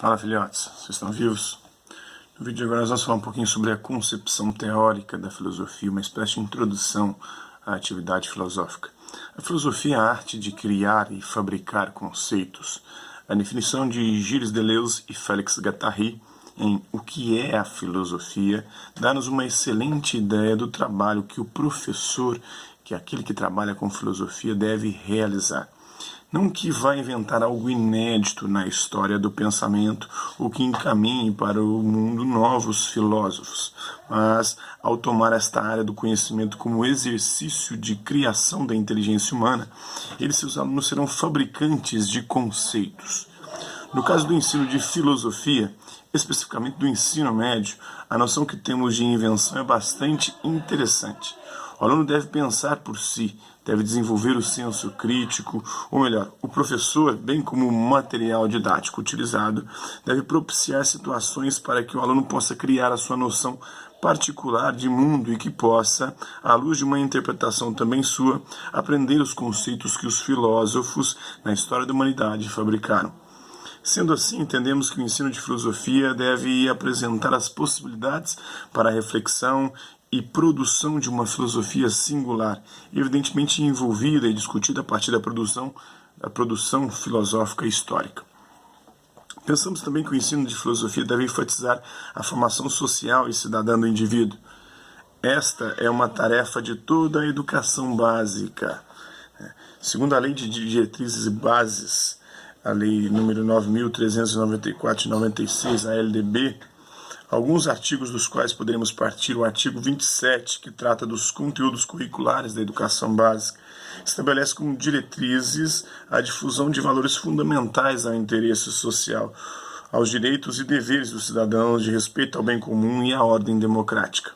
Fala, filhotes, vocês estão vivos? No vídeo de agora nós vamos falar um pouquinho sobre a concepção teórica da filosofia, uma espécie de introdução à atividade filosófica. A filosofia é a arte de criar e fabricar conceitos. A definição de Gilles Deleuze e Félix Guattari em O que é a filosofia dá-nos uma excelente ideia do trabalho que o professor, que é aquele que trabalha com filosofia, deve realizar. Não que vá inventar algo inédito na história do pensamento ou que encaminhe para o mundo novos filósofos, mas ao tomar esta área do conhecimento como exercício de criação da inteligência humana, ele e seus alunos serão fabricantes de conceitos. No caso do ensino de filosofia, especificamente do ensino médio, a noção que temos de invenção é bastante interessante. O aluno deve pensar por si, deve desenvolver o senso crítico, ou melhor, o professor, bem como o material didático utilizado, deve propiciar situações para que o aluno possa criar a sua noção particular de mundo e que possa, à luz de uma interpretação também sua, aprender os conceitos que os filósofos na história da humanidade fabricaram. Sendo assim, entendemos que o ensino de filosofia deve apresentar as possibilidades para a reflexão e produção de uma filosofia singular, evidentemente envolvida e discutida a partir da produção filosófica histórica. Pensamos também que o ensino de filosofia deve enfatizar a formação social e cidadã do indivíduo. Esta é uma tarefa de toda a educação básica. Segundo a Lei de Diretrizes e Bases, a Lei número 9.394 de 96, a LDB, alguns artigos dos quais poderemos partir, o artigo 27, que trata dos conteúdos curriculares da educação básica, estabelece como diretrizes a difusão de valores fundamentais ao interesse social, aos direitos e deveres dos cidadãos, de respeito ao bem comum e à ordem democrática.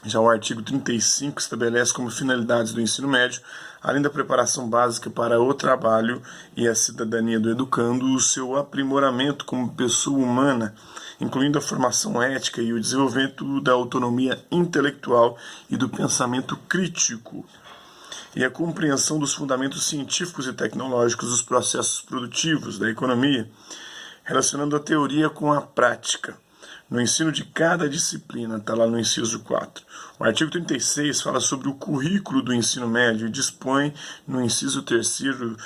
Já o artigo 35 estabelece como finalidades do ensino médio, além da preparação básica para o trabalho e a cidadania do educando, o seu aprimoramento como pessoa humana, incluindo a formação ética e o desenvolvimento da autonomia intelectual e do pensamento crítico, e a compreensão dos fundamentos científicos e tecnológicos dos processos produtivos da economia, relacionando a teoria com a prática. No ensino de cada disciplina, está lá no inciso 4. O artigo 36 fala sobre o currículo do ensino médio e dispõe, no inciso 3º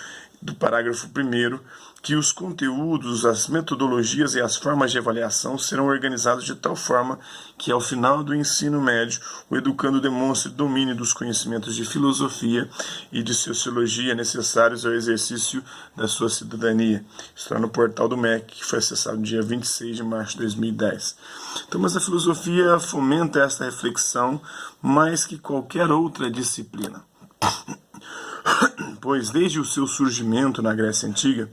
do parágrafo 1º, que os conteúdos, as metodologias e as formas de avaliação serão organizados de tal forma que, ao final do ensino médio, o educando demonstre domínio dos conhecimentos de filosofia e de sociologia necessários ao exercício da sua cidadania. Isso está no portal do MEC, que foi acessado no dia 26 de março de 2010. Então, mas a filosofia fomenta esta reflexão mais que qualquer outra disciplina. Pois, desde o seu surgimento na Grécia Antiga,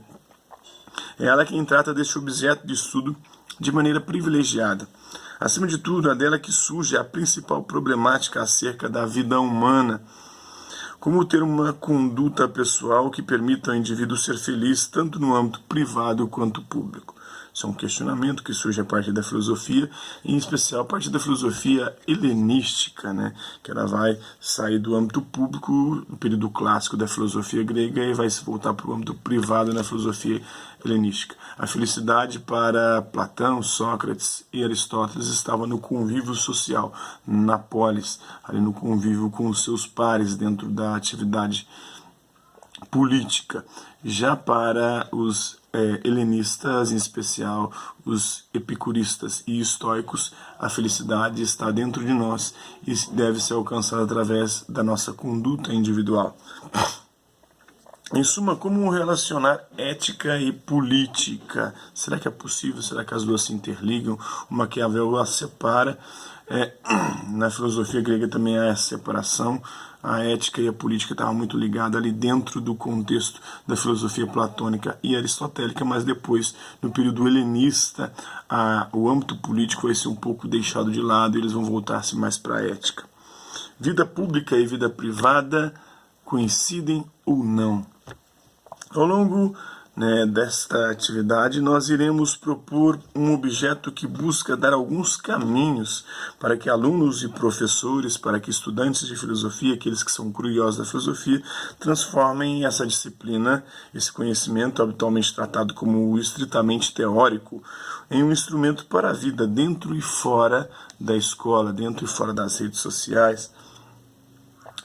é ela quem trata deste objeto de estudo de maneira privilegiada. Acima de tudo, é dela que surge a principal problemática acerca da vida humana. Como ter uma conduta pessoal que permita ao indivíduo ser feliz tanto no âmbito privado quanto público. Isso é um questionamento que surge a partir da filosofia, em especial a partir da filosofia helenística, né? Que ela vai sair do âmbito público no período clássico da filosofia grega e vai se voltar para o âmbito privado na filosofia helenística. A felicidade para Platão, Sócrates e Aristóteles estava no convívio social, na polis, ali no convívio com os seus pares dentro da atividade política. Já para os helenistas, em especial os epicuristas e estoicos, a felicidade está dentro de nós e deve ser alcançada através da nossa conduta individual. Em suma, como relacionar ética e política? Será que é possível? Será que as duas se interligam? O Maquiavel as separa. Na filosofia grega também há essa separação. A ética e a política estavam muito ligadas ali dentro do contexto da filosofia platônica e aristotélica, mas depois, no período helenista, o âmbito político vai ser um pouco deixado de lado e eles vão voltar-se mais para a ética. Vida pública e vida privada coincidem ou não? Ao longo né, desta atividade, nós iremos propor um objeto que busca dar alguns caminhos para que alunos e professores, para que estudantes de filosofia, aqueles que são curiosos da filosofia, transformem essa disciplina, esse conhecimento habitualmente tratado como estritamente teórico, em um instrumento para a vida dentro e fora da escola, dentro e fora das redes sociais.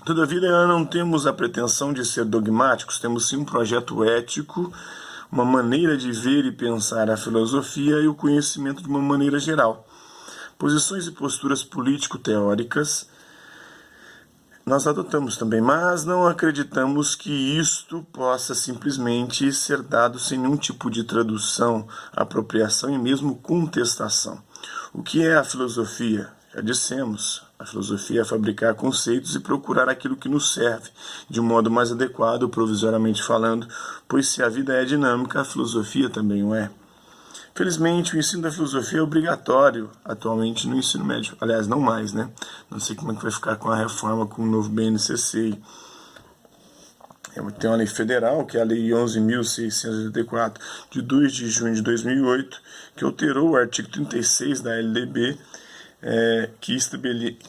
Todavia, não temos a pretensão de ser dogmáticos, temos sim um projeto ético, uma maneira de ver e pensar a filosofia e o conhecimento de uma maneira geral. Posições e posturas político-teóricas nós adotamos também, mas não acreditamos que isto possa simplesmente ser dado sem nenhum tipo de tradução, apropriação e mesmo contestação. O que é a filosofia? Já dissemos, a filosofia é fabricar conceitos e procurar aquilo que nos serve, de um modo mais adequado, provisoriamente falando, pois se a vida é dinâmica, a filosofia também o é. Felizmente, o ensino da filosofia é obrigatório atualmente no ensino médio. Aliás, não mais, né? Não sei como é que vai ficar com a reforma, com o novo BNCC. Tem uma lei federal, que é a Lei 11.684, de 2 de junho de 2008, que alterou o artigo 36 da LDB, que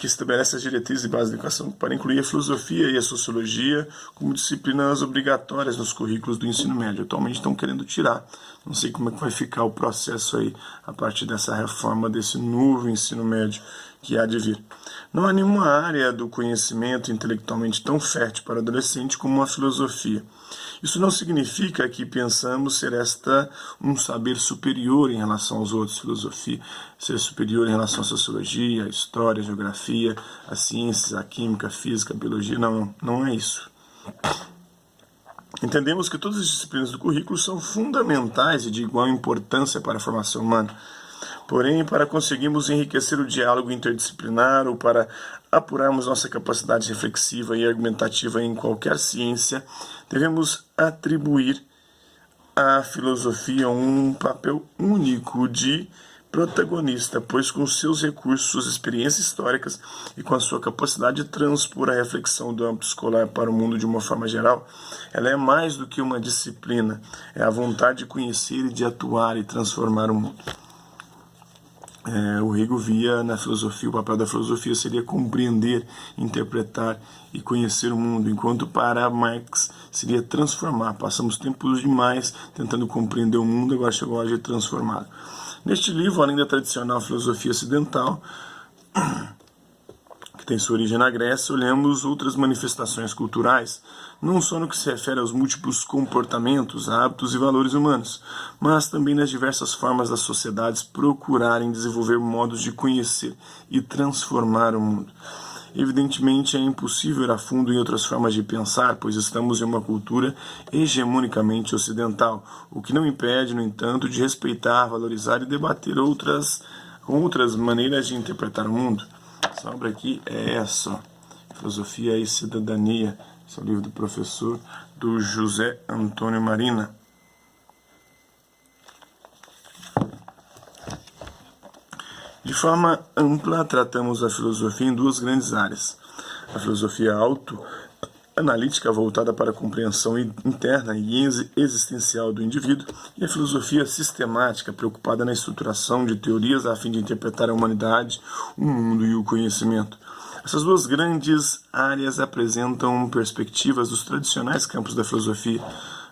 estabelece as diretrizes e bases da educação para incluir a filosofia e a sociologia como disciplinas obrigatórias nos currículos do ensino médio. Atualmente estão querendo tirar. Não sei como é que vai ficar o processo aí a partir dessa reforma, desse novo ensino médio que há de vir. Não há nenhuma área do conhecimento intelectualmente tão fértil para o adolescente como a filosofia. Isso não significa que pensamos ser um saber superior em relação aos outros, filosofia, ser superior em relação à sociologia, à história, à geografia, às ciências, à química, à física, à biologia. Não é isso. Entendemos que todas as disciplinas do currículo são fundamentais e de igual importância para a formação humana. Porém, para conseguirmos enriquecer o diálogo interdisciplinar ou para apurarmos nossa capacidade reflexiva e argumentativa em qualquer ciência, devemos atribuir à filosofia um papel único de protagonista, pois com seus recursos, suas experiências históricas e com a sua capacidade de transpor a reflexão do âmbito escolar para o mundo de uma forma geral, ela é mais do que uma disciplina, é a vontade de conhecer e de atuar e transformar o mundo. O Hegel via na filosofia, o papel da filosofia seria compreender, interpretar e conhecer o mundo, enquanto para Marx seria transformar. Passamos tempos demais tentando compreender o mundo, agora chegou a hora de transformá-lo. Neste livro, além da tradicional filosofia ocidental, que tem sua origem na Grécia, olhamos outras manifestações culturais, não só no que se refere aos múltiplos comportamentos, hábitos e valores humanos, mas também nas diversas formas das sociedades procurarem desenvolver modos de conhecer e transformar o mundo. Evidentemente, é impossível ir a fundo em outras formas de pensar, pois estamos em uma cultura hegemonicamente ocidental, o que não impede, no entanto, de respeitar, valorizar e debater outras maneiras de interpretar o mundo. Essa obra aqui é essa, Filosofia e Cidadania, esse é o livro do professor do José Antônio Marina. De forma ampla, tratamos a filosofia em duas grandes áreas. A filosofia autoanalítica, voltada para a compreensão interna e existencial do indivíduo, e a filosofia sistemática, preocupada na estruturação de teorias a fim de interpretar a humanidade, o mundo e o conhecimento. Essas duas grandes áreas apresentam perspectivas dos tradicionais campos da filosofia: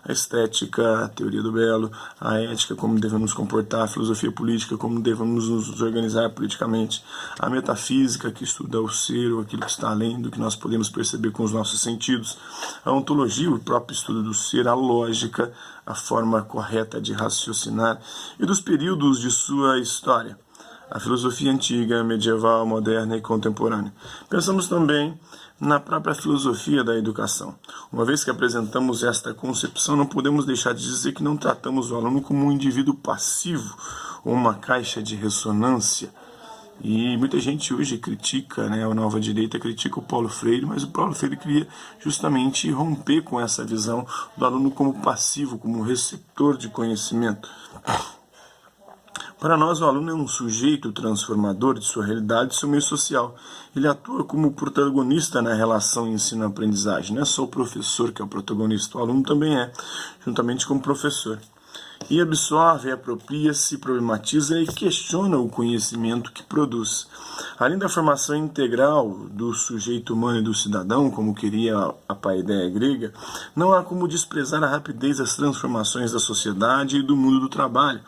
a estética, a teoria do belo, a ética, como devemos nos comportar, a filosofia política, como devemos nos organizar politicamente, a metafísica, que estuda o ser ou aquilo que está além do que nós podemos perceber com os nossos sentidos, a ontologia, o próprio estudo do ser, a lógica, a forma correta de raciocinar e dos períodos de sua história, a filosofia antiga, medieval, moderna e contemporânea. Pensamos também na própria filosofia da educação. Uma vez que apresentamos esta concepção, não podemos deixar de dizer que não tratamos o aluno como um indivíduo passivo ou uma caixa de ressonância. E muita gente hoje critica, a nova direita critica o Paulo Freire, mas o Paulo Freire queria justamente romper com essa visão do aluno como passivo, como receptor de conhecimento. Para nós, o aluno é um sujeito transformador de sua realidade e seu meio social. Ele atua como protagonista na relação ensino-aprendizagem. Não é só o professor que é o protagonista, o aluno também é, juntamente com o professor. E absorve, apropria-se, problematiza e questiona o conhecimento que produz. Além da formação integral do sujeito humano e do cidadão, como queria a paideia grega, não há como desprezar a rapidez das transformações da sociedade e do mundo do trabalho,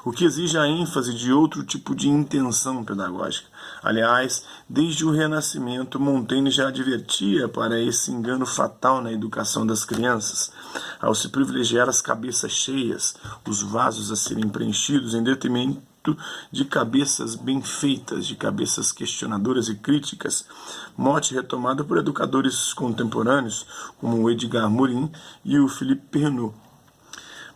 o que exige a ênfase de outro tipo de intenção pedagógica. Aliás, desde o Renascimento, Montaigne já advertia para esse engano fatal na educação das crianças, ao se privilegiar as cabeças cheias, os vasos a serem preenchidos em detrimento de cabeças bem feitas, de cabeças questionadoras e críticas, mote retomado por educadores contemporâneos como o Edgar Morin e o Philippe Pernoud.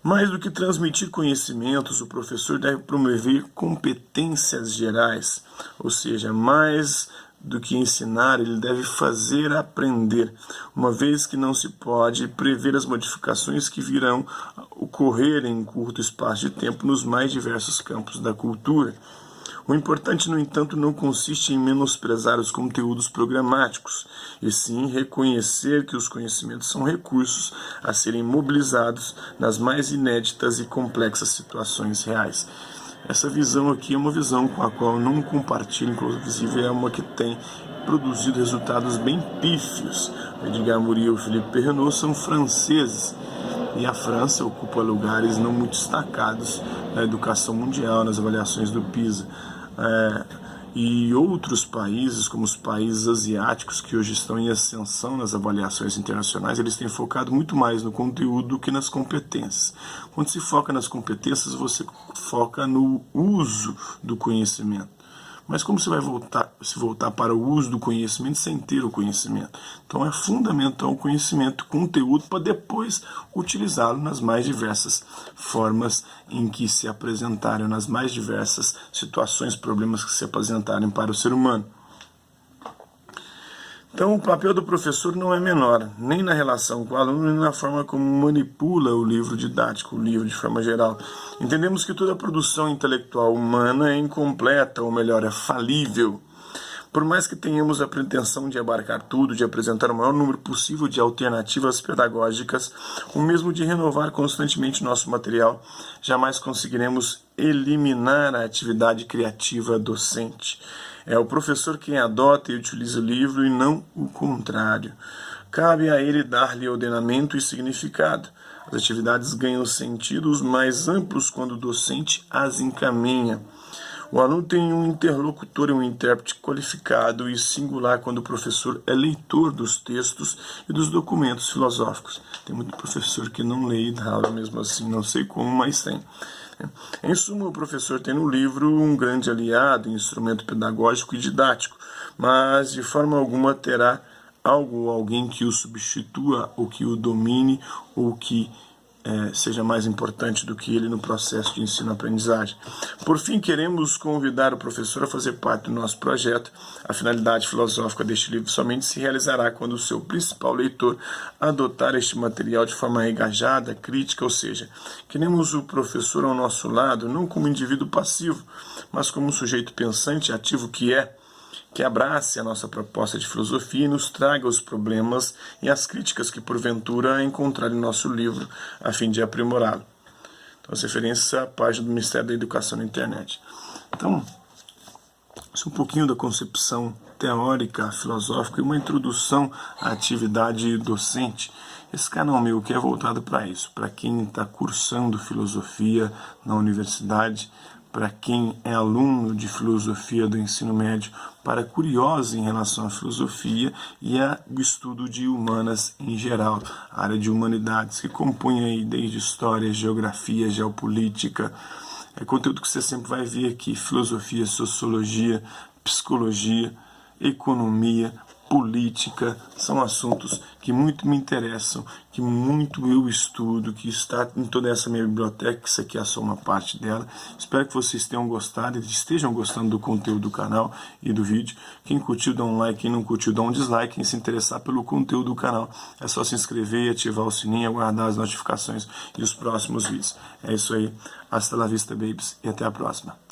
Mais do que transmitir conhecimentos, o professor deve promover competências gerais, ou seja, mais do que ensinar, ele deve fazer aprender, uma vez que não se pode prever as modificações que virão ocorrer em curto espaço de tempo nos mais diversos campos da cultura. O importante, no entanto, não consiste em menosprezar os conteúdos programáticos, e sim reconhecer que os conhecimentos são recursos a serem mobilizados nas mais inéditas e complexas situações reais. Essa visão aqui é uma visão com a qual eu não compartilho, inclusive é uma que tem produzido resultados bem pífios. O Edgar Morin e o Philippe Pernoud são franceses, e a França ocupa lugares não muito destacados na educação mundial, nas avaliações do PISA. E outros países, como os países asiáticos, que hoje estão em ascensão nas avaliações internacionais, eles têm focado muito mais no conteúdo do que nas competências. Quando se foca nas competências, você foca no uso do conhecimento. Mas como você vai voltar para o uso do conhecimento sem ter o conhecimento? Então é fundamental o conhecimento, conteúdo, para depois utilizá-lo nas mais diversas formas em que se apresentarem, nas mais diversas situações, problemas que se apresentarem para o ser humano. Então, o papel do professor não é menor, nem na relação com o aluno, nem na forma como manipula o livro didático, o livro de forma geral. Entendemos que toda produção intelectual humana é incompleta, ou melhor, é falível. Por mais que tenhamos a pretensão de abarcar tudo, de apresentar o maior número possível de alternativas pedagógicas, o mesmo de renovar constantemente nosso material, jamais conseguiremos eliminar a atividade criativa docente. É o professor quem adota e utiliza o livro e não o contrário. Cabe a ele dar-lhe ordenamento e significado. As atividades ganham sentidos mais amplos quando o docente as encaminha. O aluno tem um interlocutor e um intérprete qualificado e singular quando o professor é leitor dos textos e dos documentos filosóficos. Tem muito professor que não lê e dá aula mesmo assim, não sei como, mas tem. Em suma, o professor tem no livro um grande aliado, instrumento pedagógico e didático, mas de forma alguma terá alguém que o substitua, ou que o domine, ou que seja mais importante do que ele no processo de ensino-aprendizagem. Por fim, queremos convidar o professor a fazer parte do nosso projeto. A finalidade filosófica deste livro somente se realizará quando o seu principal leitor adotar este material de forma engajada, crítica, ou seja, queremos o professor ao nosso lado, não como indivíduo passivo, mas como um sujeito pensante e ativo que abrace a nossa proposta de filosofia e nos traga os problemas e as críticas que porventura encontrar em nosso livro, a fim de aprimorá-lo. Então, as referências à página do Ministério da Educação na internet. Então, isso é um pouquinho da concepção teórica, filosófica e uma introdução à atividade docente. Esse canal meu que é voltado para isso, para quem está cursando filosofia na universidade, para quem é aluno de filosofia do ensino médio, para curiosos em relação à filosofia e ao estudo de humanas em geral, a área de humanidades, que compõe aí desde história, geografia, geopolítica, é conteúdo que você sempre vai ver aqui, filosofia, sociologia, psicologia, economia, política, são assuntos que muito me interessam, que muito eu estudo, que está em toda essa minha biblioteca, que isso aqui é só uma parte dela. Espero que vocês tenham gostado e estejam gostando do conteúdo do canal e do vídeo. Quem curtiu, dá um like, quem não curtiu, dá um dislike. Quem se interessar pelo conteúdo do canal, é só se inscrever e ativar o sininho, aguardar as notificações e os próximos vídeos. É isso aí, hasta la vista, babies, e até a próxima.